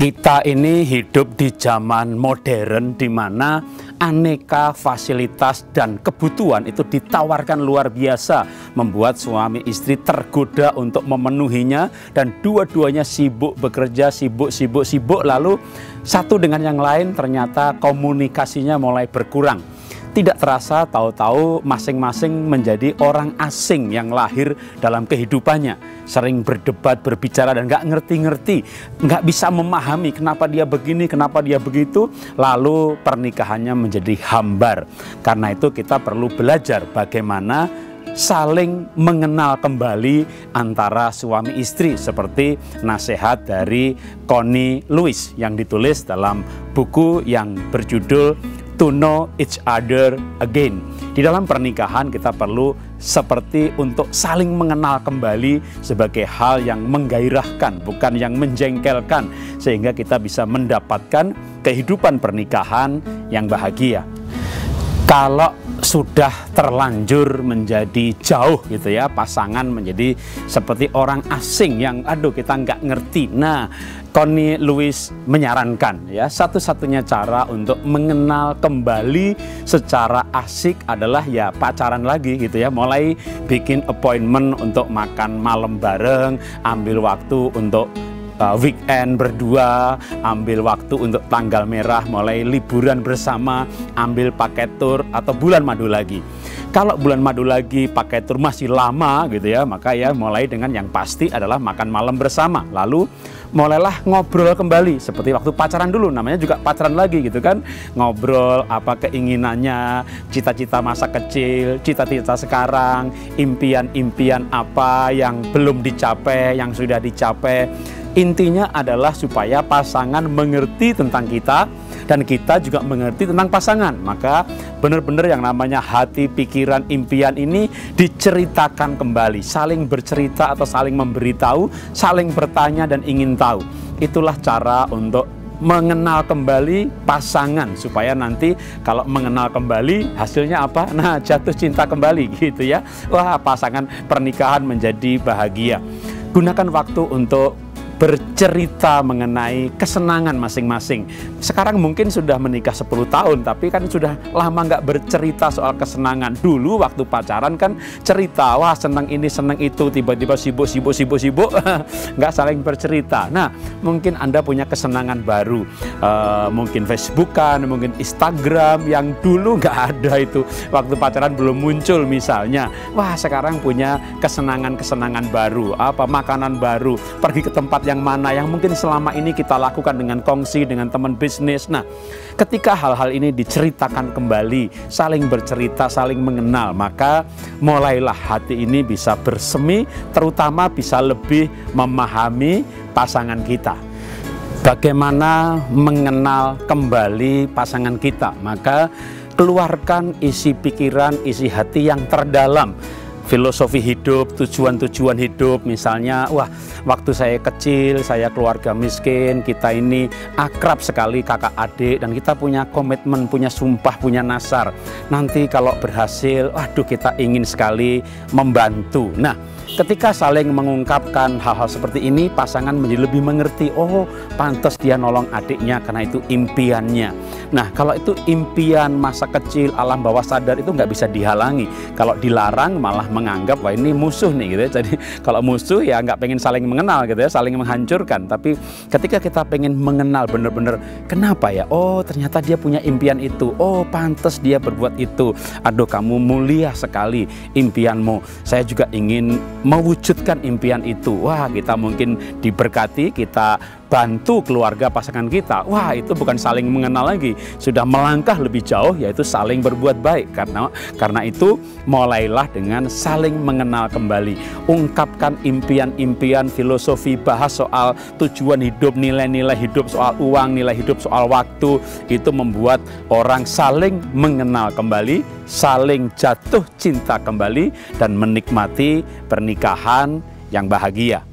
Kita ini hidup di zaman modern di mana aneka fasilitas dan kebutuhan itu ditawarkan luar biasa, membuat suami istri tergoda untuk memenuhinya dan dua-duanya sibuk bekerja, sibuk, lalu satu dengan yang lain ternyata komunikasinya mulai berkurang. Tidak terasa tahu-tahu masing-masing menjadi orang asing yang lahir dalam kehidupannya. Sering berdebat, berbicara dan nggak ngerti-ngerti. Nggak bisa memahami kenapa dia begini, kenapa dia begitu. Lalu pernikahannya menjadi hambar. Karena itu kita perlu belajar bagaimana saling mengenal kembali antara suami istri. Seperti nasihat dari Connie Lewis yang ditulis dalam buku yang berjudul To Know Each Other Again. Di dalam pernikahan kita perlu seperti untuk saling mengenal kembali sebagai hal yang menggairahkan, bukan yang menjengkelkan, sehingga kita bisa mendapatkan kehidupan pernikahan yang bahagia. Kalau sudah terlanjur menjadi jauh gitu ya, pasangan menjadi seperti orang asing yang aduh kita nggak ngerti. Nah, Connie Lewis menyarankan ya, satu-satunya cara untuk mengenal kembali secara asik adalah ya pacaran lagi gitu ya. Mulai bikin appointment untuk makan malam bareng, ambil waktu untuk weekend berdua, ambil waktu untuk tanggal merah, mulai liburan bersama, ambil paket tur atau bulan madu lagi. Kalau bulan madu lagi paket tur masih lama gitu ya, maka ya mulai dengan yang pasti adalah makan malam bersama. Lalu mulailah ngobrol kembali seperti waktu pacaran dulu, namanya juga pacaran lagi gitu kan. Ngobrol apa keinginannya, cita-cita masa kecil, cita-cita sekarang, impian-impian apa yang belum dicapai, yang sudah dicapai. Intinya adalah supaya pasangan mengerti tentang kita dan kita juga mengerti tentang pasangan. Maka benar-benar yang namanya hati, pikiran, impian ini diceritakan kembali, saling bercerita atau saling memberitahu, saling bertanya dan ingin tahu. Itulah cara untuk mengenal kembali pasangan, supaya nanti kalau mengenal kembali hasilnya apa? Nah, jatuh cinta kembali gitu ya. Wah, pasangan pernikahan menjadi bahagia. Gunakan waktu untuk bercerita mengenai kesenangan masing-masing. Sekarang mungkin sudah menikah 10 tahun, tapi kan sudah lama nggak bercerita soal kesenangan. Dulu waktu pacaran kan cerita, wah senang ini, senang itu, tiba-tiba sibuk, nggak saling bercerita. Nah, mungkin Anda punya kesenangan baru, mungkin Facebookan, mungkin Instagram, yang dulu nggak ada itu. Waktu pacaran belum muncul misalnya. Wah, sekarang punya kesenangan-kesenangan baru, apa makanan baru, pergi ke tempat yang mana yang mungkin selama ini kita lakukan dengan kongsi dengan teman bisnis. Nah, ketika hal-hal ini diceritakan kembali, saling bercerita, saling mengenal, maka mulailah hati ini bisa bersemi, terutama bisa lebih memahami pasangan kita. Bagaimana mengenal kembali pasangan kita? Maka keluarkan isi pikiran, isi hati yang terdalam. Filosofi hidup, tujuan-tujuan hidup, misalnya, wah waktu saya kecil, saya keluarga miskin, kita ini akrab sekali kakak adik, dan kita punya komitmen, punya sumpah, punya nasar. Nanti kalau berhasil, waduh kita ingin sekali membantu. Nah, ketika saling mengungkapkan hal-hal seperti ini, pasangan menjadi lebih mengerti, oh pantas dia nolong adiknya karena itu impiannya. Nah, kalau itu impian masa kecil, alam bawah sadar, itu nggak bisa dihalangi. Kalau dilarang malah menganggap, wah ini musuh nih gitu ya. Jadi kalau musuh ya nggak pengen saling mengenal gitu ya, saling menghancurkan. Tapi ketika kita pengen mengenal benar-benar, kenapa ya? Oh ternyata dia punya impian itu, oh pantas dia berbuat itu. Aduh kamu mulia sekali impianmu, saya juga ingin mewujudkan impian itu. Wah, kita mungkin diberkati, kita bantu keluarga pasangan kita. Wah, itu bukan saling mengenal lagi, sudah melangkah lebih jauh, yaitu saling berbuat baik. Karena itu mulailah dengan saling mengenal kembali. Ungkapkan impian-impian, filosofi, bahas soal tujuan hidup, nilai-nilai hidup, soal uang, nilai hidup, soal waktu. Itu membuat orang saling mengenal kembali, saling jatuh cinta kembali, dan menikmati pernikahan yang bahagia.